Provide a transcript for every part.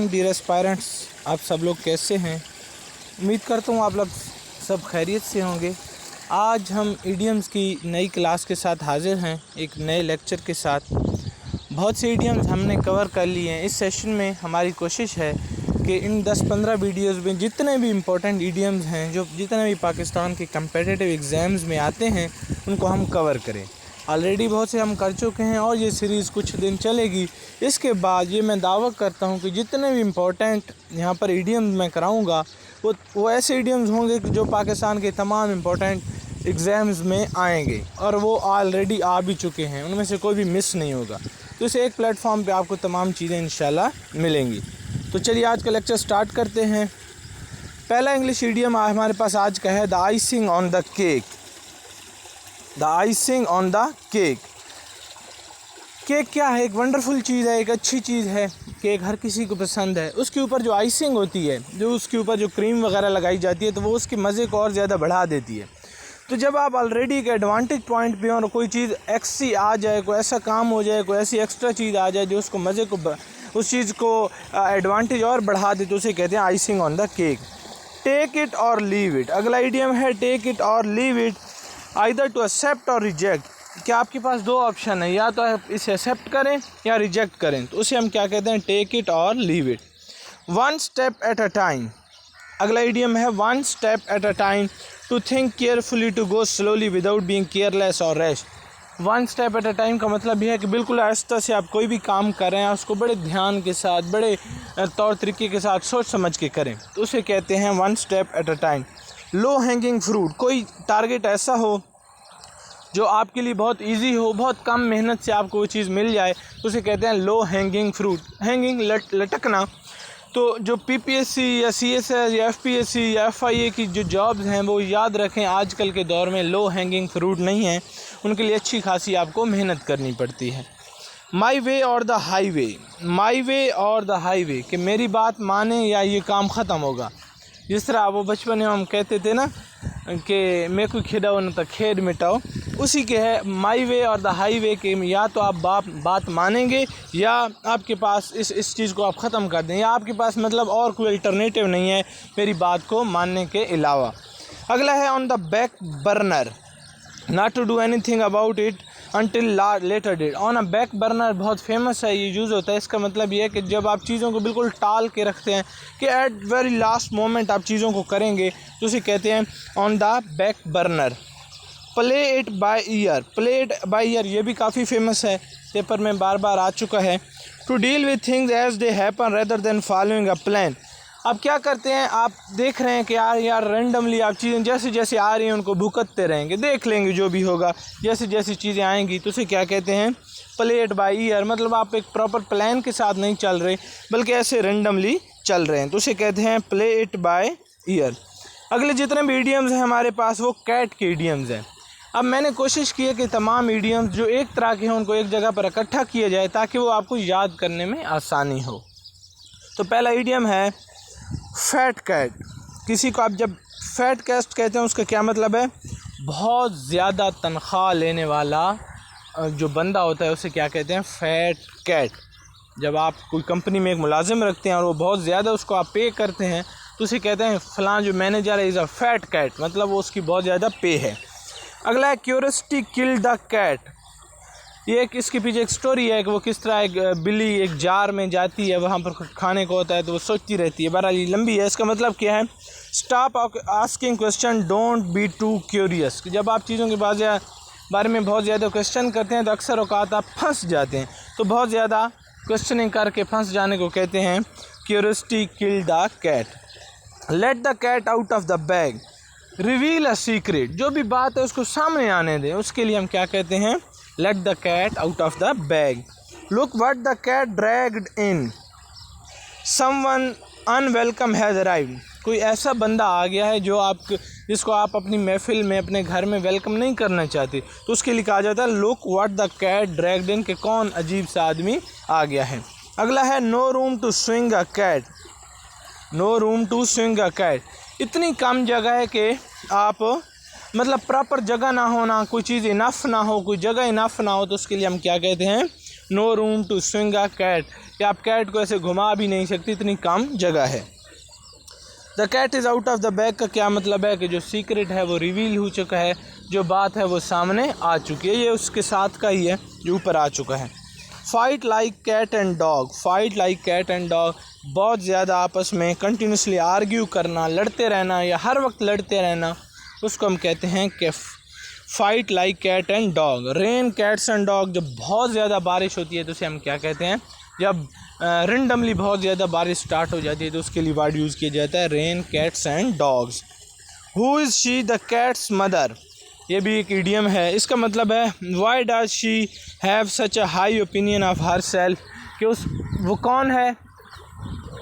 Morning dear aspirants, आप सब लोग कैसे हैं? उम्मीद करता हूँ आप लोग सब खैरियत से होंगे। आज हम इडियम्स की नई क्लास के साथ हाज़िर हैं, एक नए लेक्चर के साथ। बहुत से इडियम्स हमने कवर कर लिए हैं। इस सेशन में हमारी कोशिश है कि इन 10-15 वीडियोज़ में जितने भी इम्पोर्टेंट इडियम्स हैं, जो जितने भी पाकिस्तान के कम्पिटिटिव एग्ज़ाम्स में आते हैं, उनको हम कवर करें। ऑलरेडी बहुत से हम कर चुके हैं और ये सीरीज़ कुछ दिन चलेगी। इसके बाद ये मैं दावा करता हूँ कि जितने भी इम्पोर्टेंट यहाँ पर इडियम्स मैं कराऊँगा वो ऐसे इडियम्स होंगे कि जो पाकिस्तान के तमाम इम्पोर्टेंट एग्ज़ाम्स में आएंगे और वो ऑलरेडी आ भी चुके हैं, उनमें से कोई भी मिस नहीं होगा। तो इस एक प्लेटफॉर्म पे आपको तमाम चीज़ें इंशाल्लाह मिलेंगी। तो चलिए आज का लेक्चर स्टार्ट करते हैं। पहला इंग्लिश इडियम हमारे पास आज का है the icing on the cake. The icing on the cake. Cake क्या है? एक वंडरफुल चीज़ है, एक अच्छी चीज़ है। केक हर किसी को पसंद है। उसके ऊपर जो आइसिंग होती है, जो उसके ऊपर जो क्रीम वगैरह लगाई जाती है, तो वो उसके मज़े को और ज़्यादा बढ़ा देती है। तो जब आप ऑलरेडी एक एडवांटेज पॉइंट पे हो और कोई चीज़ एक्सी आ जाए, कोई ऐसा काम हो जाए, कोई ऐसी एक्स्ट्रा चीज़ आ जाए जो उसको मज़े को उस चीज़ को एडवांटेज और बढ़ा दे, तो उसे कहते हैं icing on the cake. Take it और लीव इट। अगला इडियम है टेक इट और leave it, either to accept or reject. क्या आपके पास दो ऑप्शन है, या तो आप इसे एक्सेप्ट करें या रिजेक्ट करें, तो उसे हम क्या कहते हैं? टेक इट और leave it. One step at a time. अगला इडियम है one step at a time, to think carefully, to go slowly without being careless और rash. One step at a time का मतलब यह है कि बिल्कुल आहिस्ता से आप कोई भी काम कर रहे हैं, उसको बड़े ध्यान के साथ, बड़े तौर तरीके के साथ सोच समझ के करें, तो उसे कहते हैं one step at a time. Low hanging fruit. कोई टारगेट ऐसा हो जो आपके लिए बहुत इजी हो, बहुत कम मेहनत से आपको वो चीज़ मिल जाए, तो उसे कहते हैं लो हैंगिंग फ्रूट। हैंगिंग लटकना। तो जो पीपीएससी या सीएसएस या एफपीएससी या एफआईए की जो जॉब्स हैं, वो याद रखें आजकल के दौर में लो हैंगिंग फ्रूट नहीं है, उनके लिए अच्छी खासी आपको मेहनत करनी पड़ती है। माई वे और द हाईवे। माई वे और द हाईवे कि मेरी बात माने या ये काम ख़त्म होगा। जिस तरह वो बचपन में हम कहते थे ना कि मैं को खिलाओ न तो खेद मिटाओ, उसी के है माई वे और द हाईवे के। या तो आप बात मानेंगे या आपके पास इस चीज़ को आप ख़त्म कर दें, या आपके पास मतलब और कोई अल्टरनेटिव नहीं है मेरी बात को मानने के अलावा। अगला है on the back burner, not to do anything about it until later date. On a back burner बहुत फेमस है, ये यूज़ होता है। इसका मतलब ये है कि जब आप चीज़ों को बिल्कुल टाल के रखते हैं कि एट वेरी लास्ट मोमेंट आप चीज़ों को करेंगे, तो उसे कहते हैं on the back burner. Play it by year. Play it by year ये भी काफ़ी फेमस है, पेपर में बार बार आ चुका है। To deal with things as they happen rather than following a plan. अब क्या करते हैं, आप देख रहे हैं कि यार रेंडमली आप चीज़ें जैसे जैसे आ रही हैं उनको भुगतते रहेंगे, देख लेंगे जो भी होगा, जैसे जैसी चीज़ें आएंगी, तो उसे क्या कहते हैं? Play it by year. मतलब आप एक प्रॉपर प्लान के साथ नहीं चल रहे, बल्कि ऐसे रेंडमली चल रहे हैं, तो उसे कहते हैं प्ले इट बाय ईयर। अगले जितने भी इडियम्स हैं हमारे पास, वो कैट के इडियम्स हैं। अब मैंने कोशिश की है कि तमाम इडियम्स जो एक तरह के हैं उनको एक जगह पर इकट्ठा किया जाए ताकि वो आपको याद करने में आसानी हो। तो पहला इडियम है फैट कैट। किसी को आप जब फैट कैट कहते हैं, उसका क्या मतलब है? बहुत ज़्यादा तनख्वाह लेने वाला जो बंदा होता है, उसे क्या कहते हैं? Fat cat. जब आप कोई कंपनी में एक मुलाजिम रखते हैं और वो बहुत ज़्यादा उसको आप पे करते हैं, तो उसे कहते हैं फ़लाँ जो मैनेजर है इज़ अ फैट कैट, मतलब वो उसकी बहुत ज़्यादा पे है। अगला है क्यूरियोसिटी किल्ड द कैट। ये एक इसके पीछे एक स्टोरी है कि वो किस तरह एक बिल्ली एक जार में जाती है, वहाँ पर कुछ खाने को होता है तो वो सोचती रहती है। बहरहाल ये लंबी है। इसका मतलब क्या है? Stop asking question, don't be too curious. जब आप चीज़ों के बारे में बहुत ज़्यादा क्वेश्चन करते हैं तो अक्सर औकात आप फंस जाते हैं। तो बहुत ज़्यादा क्वेश्चनिंग करके फंस जाने को कहते हैं curiosity killed the cat. Let the cat out of the bag. Reveal a secret. जो भी बात है उसको सामने आने दें, उसके लिए हम क्या कहते हैं? Let the cat out of the bag. Look what the cat dragged in. Someone unwelcome has arrived. कोई ऐसा बंदा आ गया है जिसको आप अपनी महफिल में, अपने घर में वेलकम नहीं करना चाहते, तो उसके लिए कहा जाता है look what the cat dragged in, कि कौन अजीब सा आदमी आ गया है। अगला है no room to swing a cat. No room to swing a cat. इतनी कम जगह है कि आप मतलब प्रॉपर जगह ना होना, कोई चीज़ इनफ ना हो, कोई जगह इनफ ना हो, तो उसके लिए हम क्या कहते हैं? No room to swing a cat, कि आप कैट को ऐसे घुमा भी नहीं सकती, इतनी कम जगह है। The cat is out of the bag का क्या मतलब है कि जो सीक्रेट है वो रिवील हो चुका है, जो बात है वो सामने आ चुकी है। ये उसके साथ का ही है जो ऊपर आ चुका है। Fight like cat and dog, fight like cat and dog, बहुत ज़्यादा आपस में कंटिन्यूसली आर्ग्यू करना, लड़ते रहना या हर वक्त लड़ते रहना, उसको हम कहते हैं कि fight like cat and dog. Rain cats and dog, जब बहुत ज़्यादा बारिश होती है तो उसे हम क्या कहते हैं, जब रेंडमली बहुत ज़्यादा बारिश स्टार्ट हो जाती है तो उसके लिए वर्ड यूज़ किया जाता है rain cats and dogs. Who is she the cats mother, ये भी एक इडियम है। इसका मतलब है why does she have such a high opinion of her self, कि वो कौन है।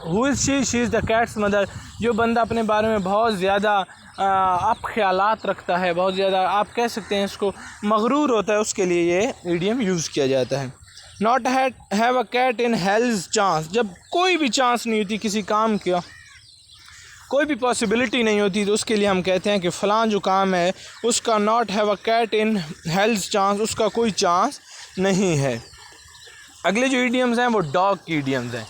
Who is she is the cats mother, जो बंदा अपने बारे में बहुत ज़्यादा आप ख्यालात रखता है, बहुत ज़्यादा आप कह सकते हैं इसको मगरूर होता है, उसके लिए ये इडियम यूज़ किया जाता है। Not have a cat in hell's chance, जब कोई भी चांस नहीं होती किसी काम का, कोई भी पॉसिबिलिटी नहीं होती, तो उसके लिए हम कहते हैं कि फ़लाँ जो काम है उसका not have a cat in hell's chance, उसका कोई चांस नहीं है। अगले जो इडियम्स हैं वो डॉग की इडियम्स हैं।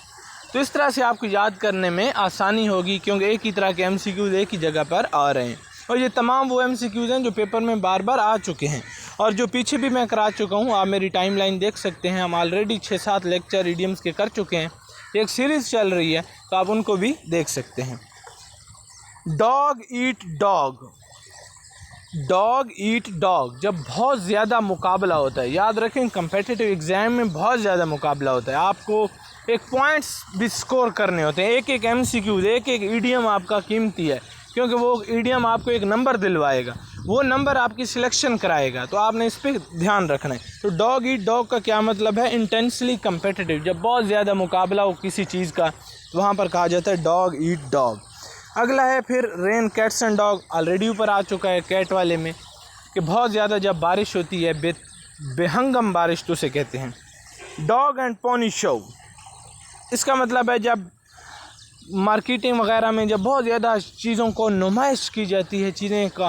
तो इस तरह से आपको याद करने में आसानी होगी, क्योंकि एक ही तरह के MCQs एक ही जगह पर आ रहे हैं, और ये तमाम वो MCQs हैं जो पेपर में बार बार आ चुके हैं और जो पीछे भी मैं करा चुका हूँ। आप मेरी टाइमलाइन देख सकते हैं, हम ऑलरेडी 6-7 लेक्चर इडियम्स के कर चुके हैं, एक सीरीज़ चल रही है, तो आप उनको भी देख सकते हैं। Dog eat dog, dog eat dog, जब बहुत ज़्यादा मुकाबला होता है, याद रखें कम्पिटिटिव एग्ज़ाम में बहुत ज़्यादा मुकाबला होता है, आपको एक पॉइंट्स भी स्कोर करने होते हैं, एक एक MCQs, एक एक इडियम आपका कीमती है, क्योंकि वो इडियम आपको एक नंबर दिलवाएगा, वो नंबर आपकी सिलेक्शन कराएगा, तो आपने इस पर ध्यान रखना है। तो डॉग ईट डॉग का क्या मतलब है, इंटेंसली कम्पिटिटिव, जब बहुत ज़्यादा मुकाबला हो किसी चीज़ का, वहाँ पर कहा जाता है डॉग ईट डॉग। अगला है फिर rain cats and dog, already ऊपर आ चुका है कैट वाले में, कि बहुत ज़्यादा जब बारिश होती है, बेहंगम बारिश तो उसे कहते हैं। डॉग एंड पोनी शो, इसका मतलब है जब मार्केटिंग वगैरह में जब बहुत ज़्यादा चीज़ों को नुमाइश की जाती है, चीज़ें का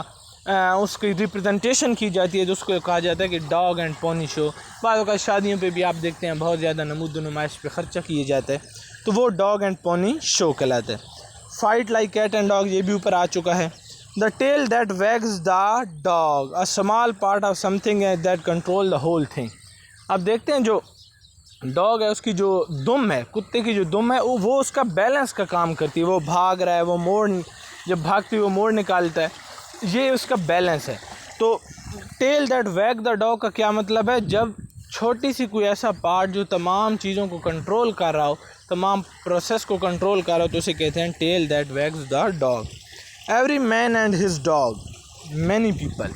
उसकी रिप्रेजेंटेशन की जाती है, तो उसको कहा जाता है कि डॉग एंड पोनी शो। बाद का शादियों पे भी आप देखते हैं बहुत ज़्यादा नमूद नुमाइश पे ख़र्चा किया जाता है, तो वो डॉग एंड पोनी शो कहलाता है। Fight like cat and dog, ये भी ऊपर आ चुका है। The tail that wags the dog, a small part of something that control the whole thing. अब देखते हैं जो डॉग है उसकी जो दुम है, कुत्ते की जो दुम है वो उसका बैलेंस का काम करती है, वो भाग रहा है, वो मोड़, जब भागती है वो मोड़ निकालता है, ये उसका बैलेंस है। तो टेल दैट वैग द डॉग का क्या मतलब है, जब छोटी सी कोई ऐसा पार्ट जो तमाम चीज़ों को कंट्रोल कर रहा हो, तमाम प्रोसेस को कंट्रोल कर रहा हो, तो उसे कहते हैं tail that wags the dog. Every man and his dog, many people,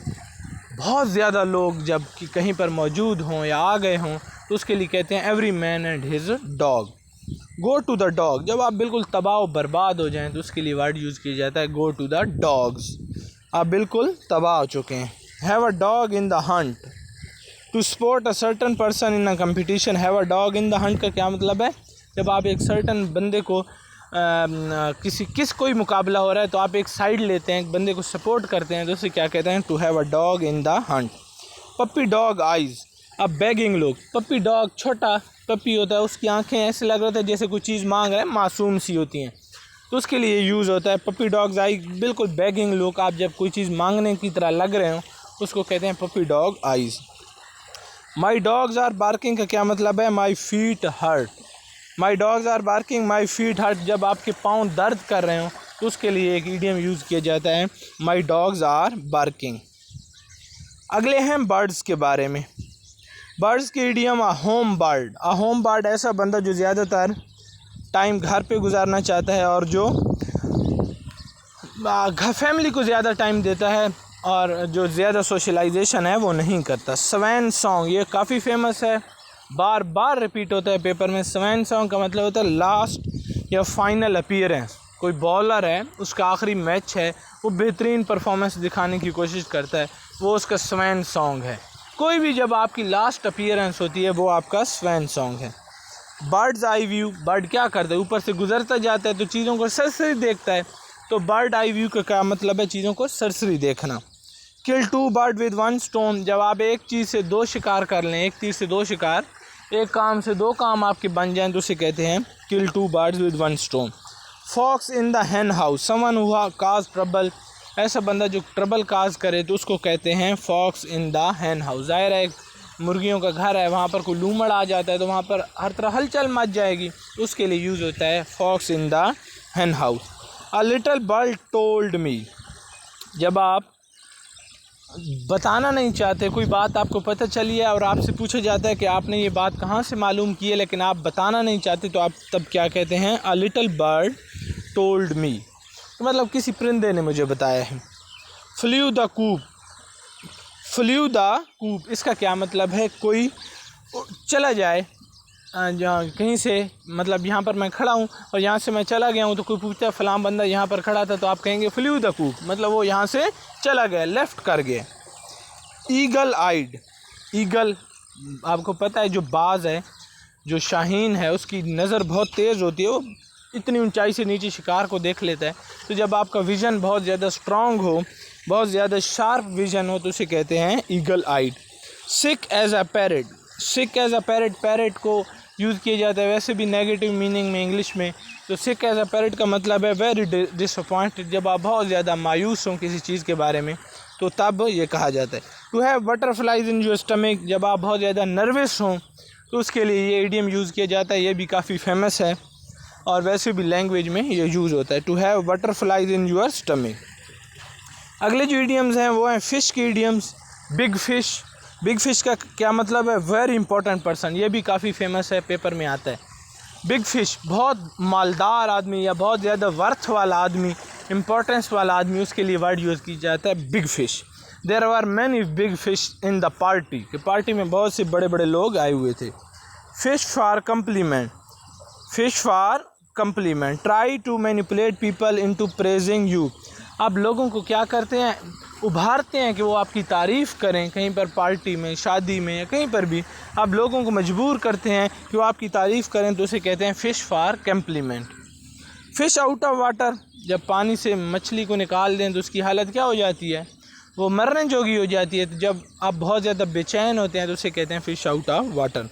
बहुत ज़्यादा लोग जब कि कहीं पर मौजूद हों या आ गए हों, तो उसके लिए कहते हैं every man and his dog. Go to the dog, जब आप बिल्कुल तबाह बर्बाद हो जाएं तो उसके लिए वर्ड यूज़ किया जाता है गो टू द डॉग्स, आप बिल्कुल तबाह हो चुके हैं। Have a dog in the hunt, to support a certain person in a competition. Have a dog in the hunt का क्या मतलब है, जब आप एक सर्टन बंदे को कोई मुकाबला हो रहा है तो आप एक साइड लेते हैं, एक बंदे को सपोर्ट करते हैं, तो उसे क्या कहते हैं, to have a dog in the hunt. Puppy dog eyes, अब बेगिंग लोग, पप्पी डॉग छोटा पप्पी होता है, उसकी आंखें ऐसे लग रहा था जैसे कोई चीज़ मांग रहा है, मासूम सी होती हैं, तो उसके लिए यूज़ होता है पप्पी डॉग्स आई। बिल्कुल बेगिंग लोग, आप जब कोई चीज़ मांगने की तरह लग रहे हो उसको कहते हैं puppy dog eyes. My dogs are barking का क्या मतलब है, my feet hurt, my dogs are barking my feet hurt, जब आपके पाँव दर्द कर रहे हो तो उसके लिए एक इडियम यूज़ किया जाता है माई डॉग्स आर बार्किंग। अगले हैं बर्ड्स के बारे में। बर्ड्स के idiom a home bird, a home bird ऐसा बंदा जो ज़्यादातर टाइम घर पे गुजारना चाहता है और जो फैमिली को ज़्यादा टाइम देता है और जो ज़्यादा सोशलाइजेशन है वो नहीं करता। स्वैन सॉन्ग, ये काफ़ी फेमस है, बार बार रिपीट होता है पेपर में। स्वैन सॉन्ग का मतलब होता है लास्ट या फाइनल अपीयरेंस, कोई बॉलर है उसका आखिरी मैच है, वो बेहतरीन परफॉर्मेंस दिखाने की कोशिश करता है, वो उसका स्वैन सॉन्ग है। कोई भी जब आपकी लास्ट अपीयरेंस होती है वो आपका स्वैन सॉन्ग है। बर्ड्स आई व्यू, बर्ड क्या करता है, ऊपर से गुजरता जाता है तो चीज़ों को सरसरी देखता है, तो बर्ड आई व्यू का क्या मतलब है, चीज़ों को सरसरी देखना। Kill two bird with one stone, जब आप एक चीज़ से दो शिकार कर लें, एक तीर से दो शिकार एक काम से दो काम आपके बन जाएं तो उसे कहते हैं kill two birds with one stone. Fox in the hen house, someone who cause trouble, ऐसा बंदा जो ट्रबल काज करे तो उसको कहते हैं fox in the hen house. ज़ाहिर है मुर्गियों का घर है, वहाँ पर कोई लूमड़ आ जाता है तो वहाँ पर हर तरह हलचल मच जाएगी, उसके लिए यूज़ होता है fox in the hen house. A little bird told me, जब आप बताना नहीं चाहते, कोई बात आपको पता चली है और आपसे पूछा जाता है कि आपने ये बात कहाँ से मालूम की है, लेकिन आप बताना नहीं चाहते तो आप तब क्या कहते हैं? A little bird told me, तो मतलब किसी परिंदे ने मुझे बताया है। Flew the coop, flew the coop इसका क्या मतलब है? कोई चला जाए जहाँ कहीं से, मतलब यहाँ पर मैं खड़ा हूँ और यहाँ से मैं चला गया हूँ तो कोई पूछता है फ़लाँ बंदा यहाँ पर खड़ा था, तो आप कहेंगे फ्ल्यू द कूप, मतलब वो यहाँ से चला गया, लेफ़्ट कर गया। ईगल आइड, ईगल आपको पता है जो बाज़ है, जो शाहीन है, उसकी नज़र बहुत तेज़ होती है, वो इतनी ऊंचाई से नीचे शिकार को देख लेता है। तो जब आपका विज़न बहुत ज़्यादा स्ट्रॉन्ग हो, बहुत ज़्यादा शार्प विज़न हो तो उसे कहते हैं eagle eyed. Sick as a parrot, sick as a parrot, parrot को यूज़ किया जाता है वैसे भी नेगेटिव मीनिंग में इंग्लिश में। तो सिक एज अ पैरेट का मतलब है वेरी डिसअपॉइंटेड, जब आप बहुत ज़्यादा मायूस हों किसी चीज़ के बारे में तो तब ये कहा जाता है। To have butterflies in your stomach, जब आप बहुत ज़्यादा नर्वस हों तो उसके लिए ये इडियम यूज़ किया जाता है। ये भी काफ़ी फेमस है और वैसे भी लैंग्वेज में ये यूज़ होता है, to have butterflies in your stomach. अगले जो इडियम्स हैं वो हैं फ़िश की idioms. Big fish, big fish का क्या मतलब है? वेरी इंपॉर्टेंट पर्सन, ये भी काफ़ी फेमस है, पेपर में आता है। बिग फ़िश, बहुत मालदार आदमी या बहुत ज़्यादा वर्थ वाला आदमी, इम्पोर्टेंस वाला आदमी, उसके लिए वर्ड यूज़ किया जाता है big fish. There are many big fish in the party, कि पार्टी में बहुत से बड़े बड़े लोग आए हुए थे। Fish for compliment, fish for compliment, try to manipulate people into praising you, आप लोगों को क्या करते हैं? उभारते हैं कि वो आपकी तारीफ़ करें, कहीं पर पार्टी में, शादी में या कहीं पर भी आप लोगों को मजबूर करते हैं कि वो आपकी तारीफ़ करें, तो उसे कहते हैं fish for compliment. Fish out of water, जब पानी से मछली को निकाल दें तो उसकी हालत क्या हो जाती है? वो मरने जोगी हो जाती है। तो जब आप बहुत ज़्यादा बेचैन होते हैं तो उसे कहते हैं fish out of water.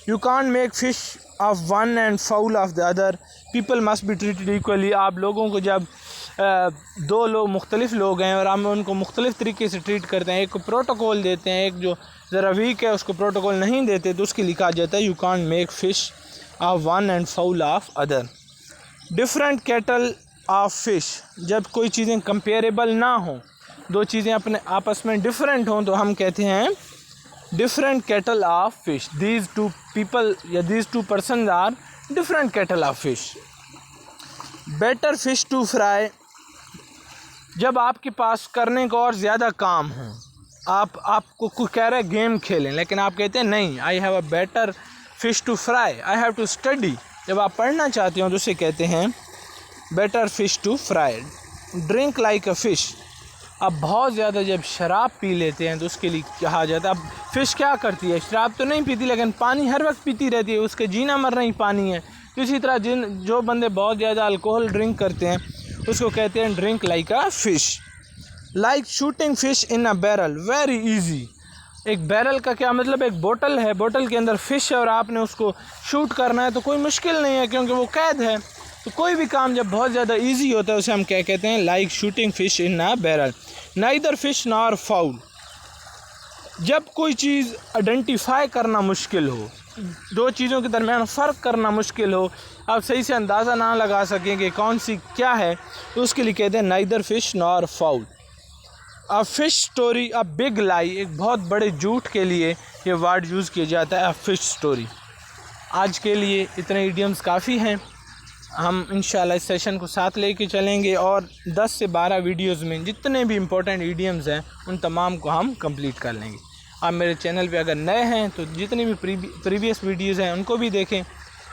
You can't make fish of one and foul of the other, people must be treated equally, आप लोगों को जब दो लोग मुख्तलिफ लोग हैं और हम उनको मुख्तलिफ तरीके से ट्रीट करते हैं, एक को प्रोटोकॉल देते हैं, एक जो ज़रा वीक है उसको प्रोटोकॉल नहीं देते, तो उसके लिखा जाता है you can't make fish of one and foul of other. Different kettle of fish, जब कोई चीज़ें कंपेरेबल ना हों, दो चीज़ें अपने आपस में डिफरेंट हों तो हम कहते हैं different kettle of fish. These two people या these two person are different kettle of fish. Better fish to fry, जब आपके पास करने को और ज़्यादा काम हो, आपको कोई कह रहा है गेम खेलें, लेकिन आप कहते हैं नहीं, I have a better fish to fry, I have to study, जब आप पढ़ना चाहते हो तो उसे कहते हैं better fish to fry. Drink like a fish, अब बहुत ज़्यादा जब शराब पी लेते हैं तो उसके लिए कहा जाता है, अब फ़िश क्या करती है? शराब तो नहीं पीती लेकिन पानी हर वक्त पीती रहती है, उसके जीना मरना ही पानी है। तो इसी तरह जो बंदे बहुत ज़्यादा अल्कोहल ड्रिंक करते हैं उसको कहते हैं drink like a fish. Like shooting fish in a barrel, very easy. एक बैरल का क्या मतलब? एक बोतल है, बोतल के अंदर फ़िश है और आपने उसको शूट करना है तो कोई मुश्किल नहीं है क्योंकि वो कैद है। तो कोई भी काम जब बहुत ज़्यादा ईजी होता है उसे हम क्या कहते हैं? लाइक शूटिंग फ़िश इन अ barrel. Neither fish nor foul, जब कोई चीज़ आइडेंटिफाई करना मुश्किल हो, दो चीज़ों के दरमियान फ़र्क करना मुश्किल हो, आप सही से अंदाज़ा ना लगा सकें कि कौन सी क्या है, तो उसके लिए कहते हैं neither fish nor foul. A fish story a big lie, एक बहुत बड़े झूठ के लिए ये वर्ड यूज़ किया जाता है, अ फ़िश स्टोरी। आज के लिए इतने इडियम्स काफ़ी हैं, हम इंशाल्लाह इस सेशन को साथ लेके चलेंगे और 10 से 12 वीडियोज़ में जितने भी इम्पोर्टेंट इडियम्स हैं उन तमाम को हम कंप्लीट कर लेंगे। आप मेरे चैनल पे अगर नए हैं तो जितनी भी प्रीवियस वीडियोज़ हैं उनको भी देखें,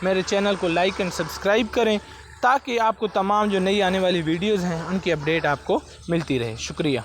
मेरे चैनल को लाइक एंड सब्सक्राइब करें ताकि आपको तमाम जो नई आने वाली वीडियोज़ हैं उनकी अपडेट आपको मिलती रहे। शुक्रिया।